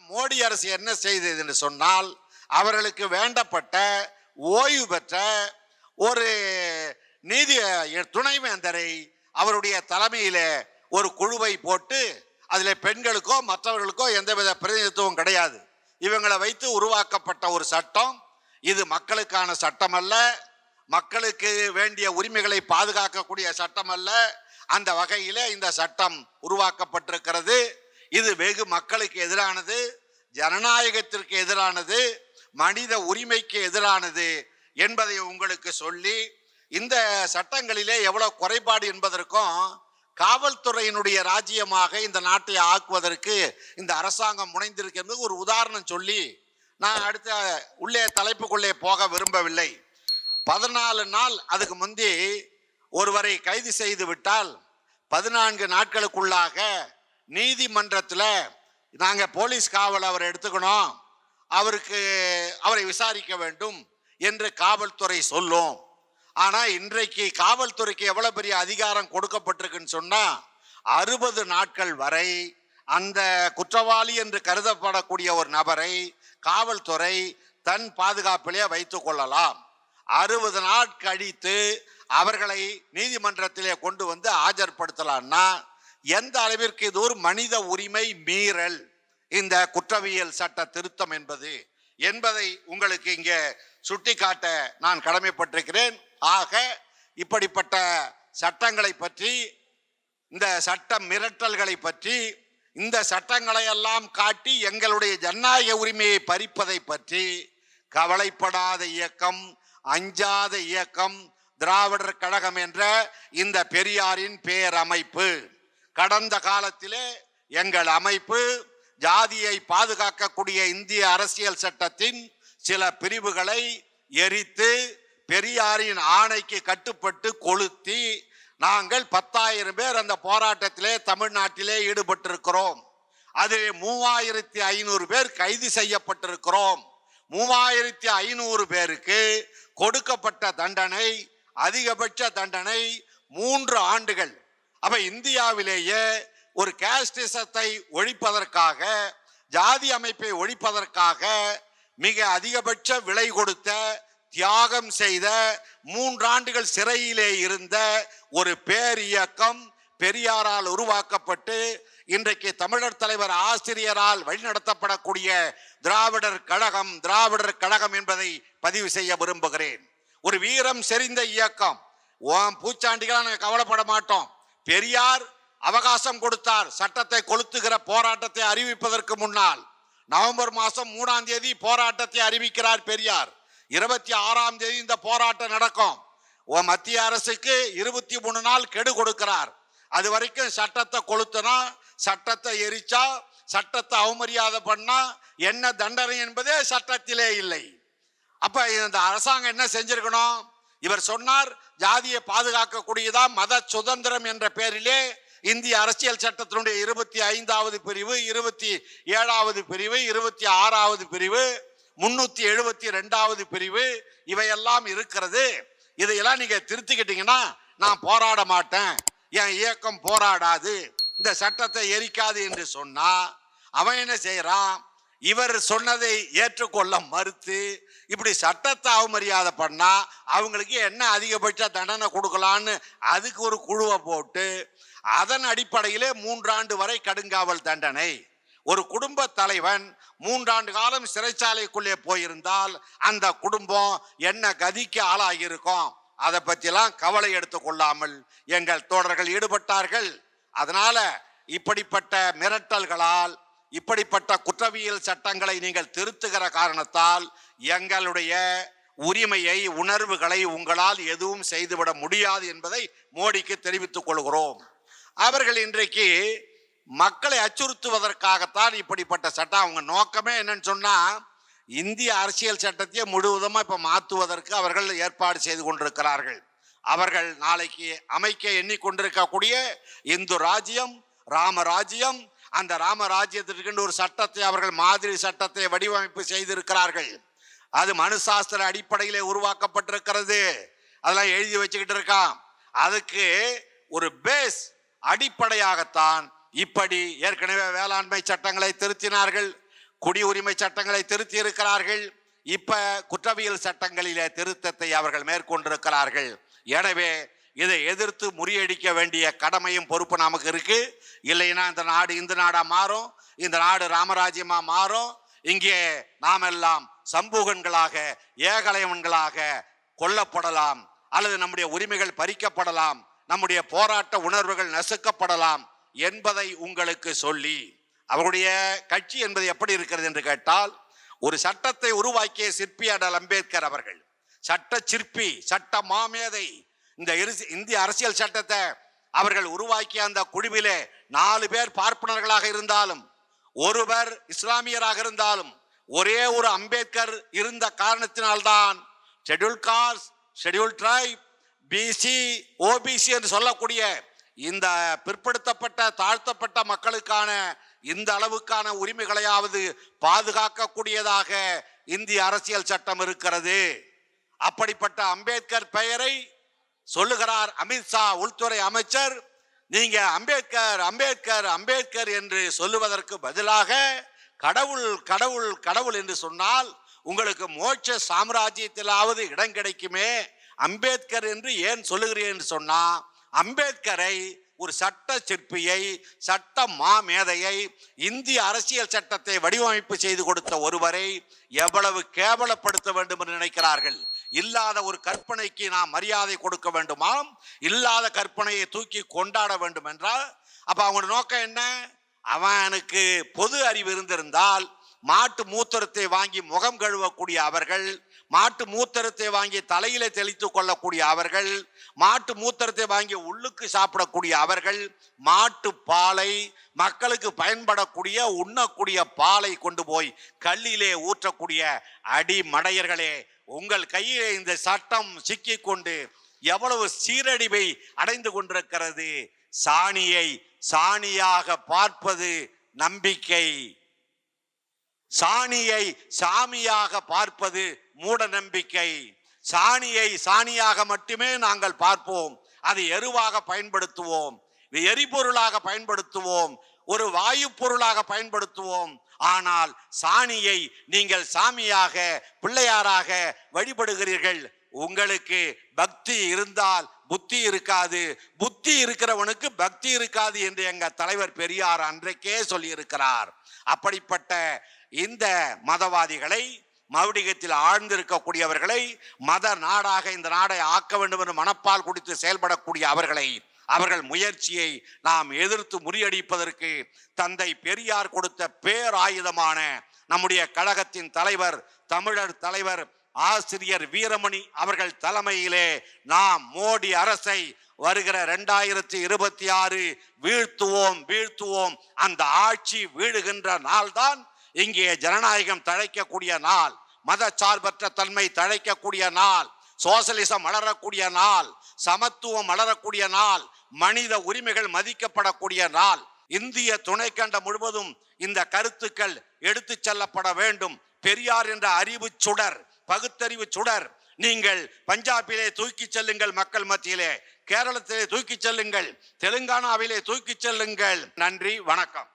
மோடி அரசு என்ன செய்தது என்று சொன்னால், அவர்களுக்கு வேண்டப்பட்ட ஓய்வு பெற்ற ஒரு நீதி துணைவேந்தரை அவருடைய தலைமையில ஒரு குழுவை போட்டு, அதில் பெண்களுக்கோ மற்றவர்களுக்கோ எந்தவித பிரதிநிதித்துவம் கிடையாது. இவங்களை வைத்து உருவாக்கப்பட்ட ஒரு சட்டம் இது மக்களுக்கான சட்டம் அல்ல, மக்களுக்கு வேண்டிய உரிமைகளை பாதுகாக்கக்கூடிய சட்டம் அல்ல. அந்த வகையில இந்த சட்டம் உருவாக்கப்பட்டிருக்கிறது. இது வெகு மக்களுக்கு எதிரானது, ஜனநாயகத்திற்கு எதிரானது, மனித உரிமைக்கு எதிரானது என்பதை உங்களுக்கு சொல்லி, இந்த சட்டங்களிலே எவ்வளவு குறைபாடு என்பதற்கும் காவல்துறையினுடைய ராஜ்யமாக இந்த நாட்டை ஆக்குவதற்கு இந்த அரசாங்கம் முனைந்திருக்கிறது ஒரு உதாரணம் சொல்லி நான் அடுத்த உள்ளே தலைப்புக்குள்ளே போக விரும்பவில்லை. 14 நாள் அதுக்கு முந்தி ஒருவரை கைது செய்து விட்டால் 14 நாட்களுக்குள்ளாக நீதிமன்றத்தில் நாங்கள் போலீஸ் காவல் அவர் எடுத்துக்கணும், அவரை விசாரிக்க வேண்டும் என்று காவல்துறை சொல்லும். ஆனால் இன்றைக்கு காவல்துறைக்கு எவ்வளவு பெரிய அதிகாரம் கொடுக்கப்பட்டிருக்குன்னு சொன்னா, 60 நாட்கள் வரை அந்த குற்றவாளி என்று கருதப்படக்கூடிய ஒரு நபரை காவல்துறை தன் பாதுகாப்பிலே வைத்துக் கொள்ளலாம். 60 நாள் கழித்து அவர்களை நீதிமன்றத்திலே கொண்டு வந்து ஆஜர்படுத்தலாம்னா எந்த அளவிற்கு இது ஒரு மனித உரிமை மீறல் இந்த குற்றவியல் சட்ட திருத்தம் என்பதை உங்களுக்கு இங்கே சுட்டிக்காட்ட நான் கடமைப்பட்டிருக்கிறேன். ஆக இப்படிப்பட்ட சட்டங்களை பற்றி, இந்த சட்ட மிரட்டல்களை பற்றி, இந்த சட்டங்களை எல்லாம் காட்டி எங்களுடைய ஜனநாயக உரிமையை பறிப்பதை பற்றி கவலைப்படாத இயக்கம், அஞ்சாத இயக்கம் திராவிடர் கழகம் என்ற இந்த பெரியாரின் பேரமைப்பு. கடந்த காலத்திலே எங்கள் அமைப்பு ஜாதியை பாதுகாக்கக்கூடிய இந்திய அரசியல் சட்டத்தின் சில பிரிவுகளை எரித்து பெரியாரின் ஆணைக்கு கட்டுப்பட்டு கொளுத்தி நாங்கள் 10,000 பேர் அந்த போராட்டத்திலே தமிழ்நாட்டிலே ஈடுபட்டிருக்கிறோம். அது 3,500 பேர் கைது செய்யப்பட்டிருக்கிறோம். 3,500 பேருக்கு கொடுக்கப்பட்ட தண்டனை, அதிகபட்ச தண்டனை 3 ஆண்டுகள். அப்ப இந்தியாவிலேயே ஒரு காஸ்டிசத்தை ஒழிப்பதற்காக, ஜாதி அமைப்பை ஒழிப்பதற்காக மிக அதிகபட்ச விலை கொடுத்த, தியாகம் செய்த, 3 ஆண்டுகள் சிறையிலே இருந்த ஒரு பேர் இயக்கம் பெரியாரால் உருவாக்கப்பட்டு இன்றைக்கு தமிழர் தலைவர் ஆசிரியரால் வழிநடத்தப்படக்கூடிய திராவிடர் கழகம் என்பதை பதிவு செய்ய விரும்புகிறேன். ஒரு வீரம் செறிந்த இயக்கம். பூச்சாண்டிகளா நாங்கள் கவலைப்பட மாட்டோம். பெரியார் அவகாசம் கொடுத்தார். சட்டத்தை கொளுத்துகிற போராட்டத்தை அறிவிப்பதற்கு முன்னால் நவம்பர் மாதம் 3ஆம் தேதி போராட்டத்தை அறிவிக்கிறார் பெரியார். 26ஆம் தேதி இந்த போராட்டம் நடக்கும். மத்திய அரசுக்கு 23 நாள் கெடு கொடுக்கிறார். அது வரைக்கும் சட்டத்தை கொளுத்தினா, சட்டத்தை எரிச்சா, சட்டத்தை அவமரியாதை பண்ணா என்ன தண்டனை என்பதே சட்டத்திலே இல்லை. அப்ப இந்த அரசாங்கம் என்ன செஞ்சிருக்கணும்? இவர் சொன்னார் ஜாதியை பாதுகாக்கக்கூடியதா மத சுதந்திரம் என்ற பெயரிலே இந்திய அரசியல் சட்டத்தினுடைய 25வது பிரிவு, 27வது பிரிவு, 26வது பிரிவு, 372வது பிரிவு இவையெல்லாம் இருக்கிறது. இதையெல்லாம் நீங்க திருத்திக்கிட்டீங்கன்னா நான் போராட மாட்டேன், என் இயக்கம் போராடாது, இந்த சட்டத்தை எரிக்காது என்று சொன்னா அவன் என்ன செய்யறான்? இவர் சொன்னதை ஏற்றுக்கொள்ள மறுத்து இப்படி சட்டத்தை அவமரியாதை பண்ணா அவங்களுக்கு என்ன அதிகபட்ச தண்டனை கொடுக்கலான்னு அதுக்கு ஒரு குழுவை போட்டு அதன் அடிப்படையிலே 3 ஆண்டு வரை கடுங்காவல் தண்டனை. ஒரு குடும்ப தலைவன் 3 ஆண்டு காலம் சிறைச்சாலைக்குள்ளே போயிருந்தால் அந்த குடும்பம் என்ன கதிக்கு ஆளாகி இருக்கும்? அதை பற்றிலாம் கவலை எடுத்துக் கொள்ளாமல் எங்கள் தோழர்கள் ஈடுபட்டார்கள். அதனால இப்படிப்பட்ட மிரட்டல்களால், இப்படிப்பட்ட குற்றவியல் சட்டங்களை நீங்கள் திருத்துகிற காரணத்தால் எங்களுடைய உரிமையை, உணர்வுகளை உங்களால் எதுவும் செய்துவிட முடியாது என்பதை மோடிக்கு தெரிவித்துக் கொள்கிறோம். அவர்கள் இன்றைக்கு மக்களை அச்சுறுத்துவதற்காகத்தான் இப்படிப்பட்ட சட்டம். அவங்க நோக்கமே என்னன்னு சொன்னா, இந்திய அரசியல் சட்டத்தையே முழுவதுமா இப்ப மாற்றுவதற்கு அவர்கள் ஏற்பாடு செய்து கொண்டிருக்கிறார்கள். அவர்கள் நாளைக்கு அமைக்க எண்ணிக்கொண்டிருக்கக்கூடிய இந்து ராஜ்யம், ராமராஜ்யம், அந்த ராமராஜ்யத்திற்கு ஒரு சட்டத்தை அவர்கள் மாதிரி சட்டத்தை வடிவமைப்பு செய்திருக்கிறார்கள். அது மனுசாஸ்திர அடிப்படையிலே உருவாக்கப்பட்டிருக்கிறது. அதெல்லாம் எழுதி வச்சுக்கிட்டு இருக்கான். அதுக்கு ஒரு பேஸ் அடிப்படையாகத்தான் இப்படி ஏற்கனவே வேளாண்மை சட்டங்களை திருத்தினார்கள், குடியுரிமை சட்டங்களை திருத்தி இருக்கிறார்கள். இப்ப குற்றவியல் சட்டங்களிலே திருத்தத்தை அவர்கள் மேற்கொண்டிருக்கிறார்கள். எனவே இதை எதிர்த்து முறியடிக்க வேண்டிய கடமையும் பொறுப்பு நமக்கு இருக்கு. இல்லைன்னா இந்த நாடு இந்து நாடா மாறும், இந்த நாடு ராமராஜ்யமா மாறும். இங்கே நாம் எல்லாம் சம்பூகன்களாக ஏகலைவன்களாக கொல்லப்படலாம், அல்லது நம்முடைய உரிமைகள் பறிக்கப்படலாம், நம்முடைய போராட்ட உணர்வுகள் நசுக்கப்படலாம் என்பதை உங்களுக்கு சொல்லி, அவருடைய கட்சி என்பது எப்படி இருக்கிறது என்று கேட்டால், ஒரு சட்டத்தை உருவாக்கிய சிற்பி அடல் அம்பேத்கர் அவர்கள், சட்ட சிற்பி, சட்ட மாமேதை. இந்த இந்திய அரசியல் சட்டத்தை அவர்கள் உருவாக்கிய அந்த குழுவிலே 4 பேர் பார்ப்பனர்களாக இருந்தாலும், ஒருவர் இஸ்லாமியராக இருந்தாலும், ஒரே ஒரு அம்பேத்கர் இருந்த காரணத்தினால்தான் schedule caste, schedule tribe, BC, OBC என்று சொல்லக்கூடிய இந்த பிற்படுத்தப்பட்ட தாழ்த்தப்பட்ட மக்களுக்கான இந்த அளவுக்கான உரிமைகளையாவது பாதுகாக்கக்கூடியதாக இந்திய அரசியல் சட்டம் இருக்கிறது. அப்படிப்பட்ட அம்பேத்கர் பெயரை சொல்லுகிறார் அமித்ஷா உள்துறை அமைச்சர். நீங்க அம்பேத்கர் அம்பேத்கர் அம்பேத்கர் என்று சொல்லுவதற்கு பதிலாக கடவுள் கடவுள் கடவுள் என்று சொன்னால் உங்களுக்கு மோட்ச சாம்ராஜ்யத்திலாவது இடம் கிடைக்குமே. அம்பேத்கர் என்று ஏன் சொல்லுகிறேன் என்று சொன்னா, அம்பேத்கரை ஒரு சட்ட சிற்பியை, சட்ட மாமேதையை, இந்திய அரசியல் சட்டத்தை வடிவமைப்பு செய்து கொடுத்த ஒருவரை எவ்வளவு கேவலப்படுத்த வேண்டும் என்று நினைக்கிறார்கள். இல்லாத ஒரு கற்பனைக்கு நாம் மரியாதை கொடுக்க வேண்டுமாம், இல்லாத கற்பனையை தூக்கி கொண்டாட வேண்டும் என்றால் அப்ப அவங்க நோக்கம் என்ன? அவனுக்கு பொது அறிவு இருந்திருந்தால் மாட்டு மூத்திரத்தை வாங்கி முகம் கழுவக்கூடிய அவர்கள், மாட்டு மூத்திரத்தை வாங்கி தலையில தெளித்து கொள்ளக்கூடிய அவர்கள், மாட்டு மூத்திரத்தை வாங்கி உள்ளுக்கு சாப்பிடக்கூடிய அவர்கள், மாட்டு பாலை, மக்களுக்கு பயன்படக்கூடிய உண்ணக்கூடிய பாலை கொண்டு போய் கல்லிலே ஊற்றக்கூடிய அடிமடையர்களே, உங்கள் கையிலே இந்த சட்டம் சிக்கி கொண்டு எவ்வளவு சீரழிவை அடைந்து கொண்டிருக்கிறது. சாணியை சாணியாக பார்ப்பது நம்பிக்கை, சாணியை சாமியாக பார்ப்பது மூட நம்பிக்கை. சாணியை சாணியாக மட்டுமே நாங்கள் பார்ப்போம், அதை எருவாக பயன்படுத்துவோம், எரிபொருளாக பயன்படுத்துவோம், ஒரு வாயு பொருளாக பயன்படுத்துவோம். ஆனால் சாணியை நீங்கள் சாமியாக பிள்ளையாராக வழிபடுகிறீர்கள். உங்களுக்கு பக்தி இருந்தால் புத்தி இருக்காது, புத்தி இருக்கிறவனுக்கு பக்தி இருக்காது என்று எங்க தலைவர் பெரியார் அன்றைக்கே சொல்லி இருக்கிறார். அப்படிப்பட்ட இந்த மதவாதிகளை, மௌடிகத்தில் ஆழ்ந்திருக்கக்கூடியவர்களை, மத நாடாக இந்த நாடை ஆக்க வேண்டும் என்று மனப்பால் குடித்து செயல்படக்கூடிய அவர்களை, அவர்கள் முயற்சியை நாம் எதிர்த்து முறியடிப்பதற்கு தந்தை பெரியார் கொடுத்த பேராயுதமான நம்முடைய கழகத்தின் தலைவர், தமிழர் தலைவர் ஆசிரியர் வீரமணி அவர்கள் தலைமையிலே நாம் மோடி அரசை வருகிற 2026 வீழ்த்துவோம் வீழ்த்துவோம். அந்த ஆட்சி வீழுகின்ற நாள்தான் இங்கே ஜனநாயகம் தழைக்கக்கூடிய நாள், மதச்சார்பற்ற தன்மை தழைக்கக்கூடிய நாள், சோசலிசம் வளரக்கூடிய நாள், சமத்துவம் வளரக்கூடிய நாள், மனித உரிமைகள் மதிக்கப்படக்கூடிய நாள். இந்திய துணைக்கண்டம் முழுவதும் இந்த கருத்துக்கள் எடுத்து செல்லப்பட வேண்டும். பெரியார் என்ற அறிவு சுடர், பகுத்தறிவு சுடர் நீங்கள் பஞ்சாபிலே தூக்கி செல்லுங்கள், மக்கள் மத்தியிலே, கேரளத்திலே தூக்கி செல்லுங்கள், தெலுங்கானாவிலே தூக்கி செல்லுங்கள். நன்றி, வணக்கம்.